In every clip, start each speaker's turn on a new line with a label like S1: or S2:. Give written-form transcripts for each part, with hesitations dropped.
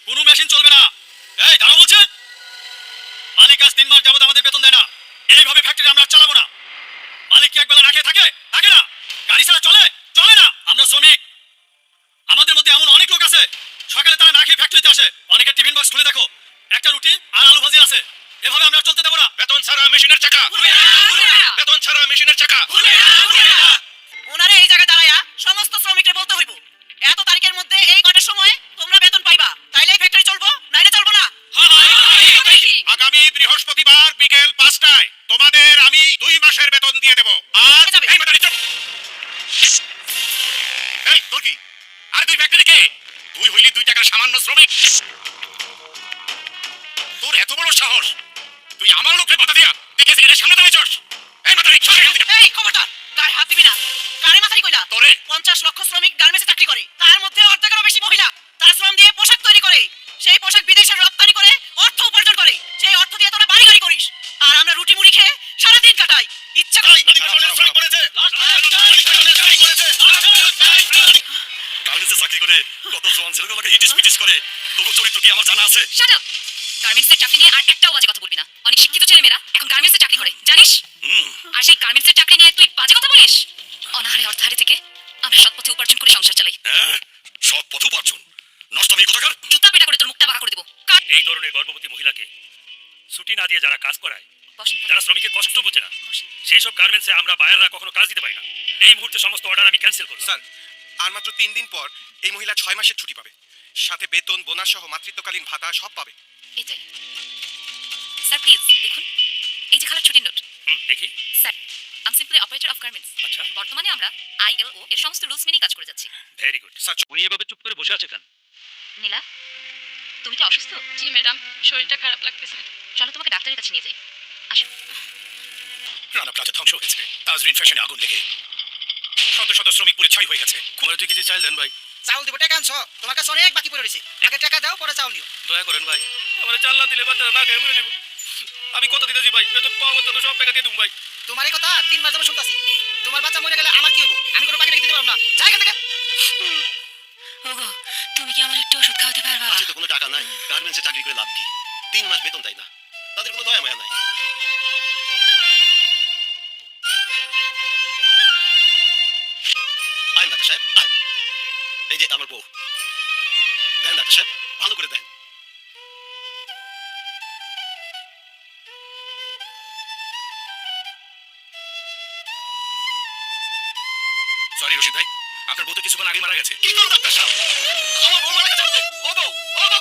S1: কোনো মেশিন চলবে না। এই দাঁড়াও বলছে। মালিক আজ 3 মাস যাবত আমাদের বেতন দেয় না। এইভাবে ফ্যাক্টরি আমরা চালাবো না। মালিক কি একবেলা না খেয়ে থাকে? থাকে না। গাড়ি ছাড়া চলে? চলে না। আমরা শ্রমিক। আমাদের মধ্যে এমন অনেক লোক আছে সকালে তারা না খেয়ে ফ্যাক্টরিতে আসে। অনেকের টিফিন বক্স খুলে দেখো, একটা রুটি আর আলু ভাজি আছে। এভাবে আমরা চলতে দেব না।
S2: বেতন ছাড়া মেশিনের চাকা, বেতন ছাড়া মেশিনের চাকা।
S3: ওনারে এই জায়গায় দাঁড়ায়া সমস্ত শ্রমিকদের বলতে হইব, এত তারিখের মধ্যে এই কটার সময় তোমরা বেতন পাইবা, তাইলে এই ফ্যাক্টরি চলবো, নাইলে চলবো না।
S2: আগামী বৃহস্পতিবার বিকেল 5টায় তোমাদের আমি 2 মাসের বেতন দিয়ে দেব। আর এই মাদারি চুপ। এই তোর কি? আর তুই ফ্যাক্টরি কে? তুই হইলি 2 টাকার সামান্য শ্রমিক। তোর এত বড় সাহস, তুই আমার লোককে বাধা দিয়া তুই কে সিগারেটের সামনে দাঁড়িয়েছস? এই মাদারি সরে এখান থেকে।
S3: এই খবরদার, গায়ে হাত দিবি না। গাড়ি মাথারি কইলা
S2: তোরে
S3: 50 লক্ষ শ্রমিক গার্মেন্টসে চাকরি করে, তার মধ্যে অর্ধেকেরও বেশি মহিলা। তারা শ্রম দিয়ে পোশাক তৈরি করে, সেই পোশাক বিদেশে রপ্তানি করে অর্থ উপার্জন করে। সেই অর্থ দিয়ে তোরা বাড়ি গাড়ি করিস, আর আমরা রুটি মুড়ি খেয়ে সারা দিন কাটাই। ইচ্ছা করে
S1: স্ট্রাইক করেছে। গার্মেন্টসে চাকরি করে কত জওয়ান ছেলেগুলোকে ইটিস পিটিস করে, তবু চরিত্র কি আমার জানা আছে?
S4: Shut up! গার্মেন্টসের চাকরি নিয়ে আর একটাও বাজে কথা বলবি না। অনেক শিক্ষিত ছেলেমেয়েরা এখন গার্মেন্টসে চাকরি করে, জানিস? আর সেই গার্মেন্টসের চাকরি নিয়ে তুই বাজে কথা বলিস? অনাহারে অর্ধাহারে থেকে আমরা সৎ পথে উপার্জন করে সংসার চালাই।
S1: হ্যাঁ, সৎ পথ উপার্জন। নষ্টমী কোথাকার।
S4: জুতা পেটা করে তোর মুখটা বাঁকা করে দেবো।
S5: এই ধরনের গর্ভবতী মহিলাকে ছুটি না দিয়ে যারা কাজ করায়,
S4: বসেন,
S5: যারা শ্রমিকের কষ্ট বুঝে না,
S4: বসেন।
S5: সেই সব গার্মেন্টসে আমরা বায়াররা কখনো কাজ দিতে পারি না। এই মুহূর্তে সমস্ত অর্ডার আমি ক্যান্সেল করলাম।
S2: স্যার, আর মাত্র 3 দিন পর এই মহিলা 6 মাসের ছুটি পাবে, সাথে বেতন বোনাস সহ মাতৃত্বকালীন ভাতা সব পাবে।
S4: এটাই। স্যার প্লিজ দেখুন, এই যে খালার ছুটির নোট।
S5: দেখি।
S4: Sir, I am simply operator of garments.
S5: আচ্ছা।
S4: বর্তমানে আমরা ILO এর সমস্ত রুলস মেনেই কাজ করে যাচ্ছি।
S5: Very good.
S2: স্যার,
S5: উনি এভাবে চুপ করে বসে আছে কেন?
S4: নীলা, তুমি কি অসুস্থ?
S6: জি ম্যাডাম, শরীরটা খারাপ লাগতেছে।
S4: চলো তোমাকে ডাক্তারের কাছে নিয়ে যাই। আসো।
S1: রানা প্লাজা ধ্বংস হয়েছে, তাজরিন ফ্যাশনে আগুন লেগে শত শত শ্রমিক পুড়ে ছাই হয়ে গেছে।
S5: কুমার তুই কিছু চাইল দেন ভাই,
S3: চাউল দিব, টাকা আনছো? তোমার কাছে অনেক বাকি পড়ে রয়েছে, আগে টাকা দাও, পরে চাউল নিও।
S5: দয়া করেন ভাই। আমার চাল না দিলে বাচ্চারা না খেয়ে মরে যাবো। আমি কথা দিতেছি ভাই, বেতন পাওয়া মতো তো সব টাকা দিয়ে দেবো ভাই।
S3: তোমার এই কথা 3 মাস ধরে শুনতাছি। তোমার বাচ্চা মরে গেলে আমার কি হইব? আমি কোনো বাকি রেখে দিতে পারবো না। যাই এখান থেকে।
S4: ওগো, তুমি কি আমার একটু ওষুধ খাওয়াতে পারবা?
S7: কাছে তো কোনো টাকা নাই, গার্মেন্টসে চাকরি করে লাভ কি? 3 মাস বেতন দেয় না, তাদের কোনো দয়া মায়া নাই। আইন ডাক্তার সাহেব, আইন। এই যে আমার বউ, দেন ডাক্তার সাহেব, ভালো করে দেন।
S1: সরি রশিদ ভাই, আপনার বউ তো কিছুক্ষণ আগে মারা গেছে।
S7: কি করো ডাক্তার সাহেব? আমার বউ মারা গেছে। ও বউ,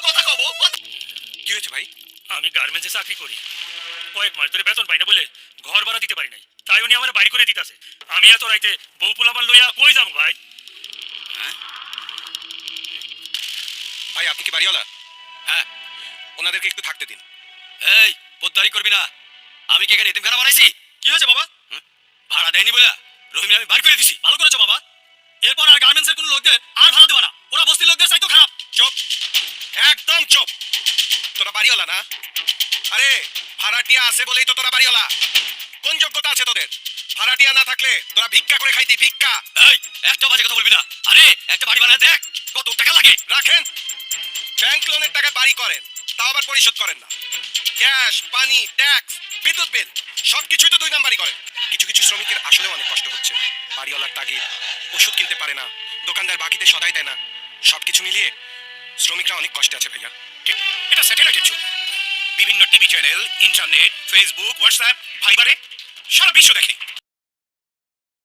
S7: কথা কব।
S2: কি হয়েছে ভাই?
S5: আমি গার্মেন্টসে চাকরি করি, কয়েক মাস ধরে বেতন পাই না বলে ঘর ভাড়া দিতে পারি নাই, তাই উনি আমার বাড়ি করে দিতেছে। আমি এত রাইতে বউ পোলাপান লইয়া কই যাবো ভাই?
S2: ভাই, আপনি কি বাড়িওয়ালা?
S1: হ্যাঁ।
S2: ওনাদেরকে একটু থাকতে দিন।
S1: এই পোদ্দারি করবি না। আমি কি এখানে এতিমখানা বানাইছি? কি হয়েছে বাবা? ভাড়া দেয়নি বলে রহিম আমি বার করে দিছি। ভালো করেছো বাবা, এরপর আর গার্মেন্টসের কোনো লোকদের আর ভাড়া দেবা না। ওরা বস্তির লোকদের চাইতো খারাপ।
S2: চুপ, একদম চুপ। তোরা বাড়িওয়ালা না? আরে ভাড়াটিয়া আছে বলেই তো তোরা বাড়িওয়ালা। কোন যোগ্যতা আছে তোদের? ভাড়াটিয়া না থাকলে তোরা ভিক্ষা করে খাইতি, ভিক্ষা।
S1: এই একটা বাজে কথা বলবি না। আরে একটা বাড়ি বানাতে দেখ কত টাকা লাগে।
S2: রাখেন, ব্যাংক লোনের টাকা বাড়ি করেন, তাও আবার পরিশোধ করেন না। গ্যাস, পানি, ট্যাক্স, বিদ্যুৎ বিল সবকিছুই তো 2 নাম্বারই করেন। কিছু কিছু শ্রমিকের আসলেও অনেক কষ্ট হচ্ছে। বাড়িওয়ালার তাগিদ, ওষুধ কিনতে পারে না, দোকানদার বাকিতে সদাই দেয় না। সবকিছু মিলিয়ে শ্রমিকরা অনেক কষ্টে আছে ভাইয়া।
S1: এটা স্যাটেলাইটের যুগ। বিভিন্ন TV channel, internet, Facebook, WhatsApp, ভাইবারে সারা বিশ্ব দেখে।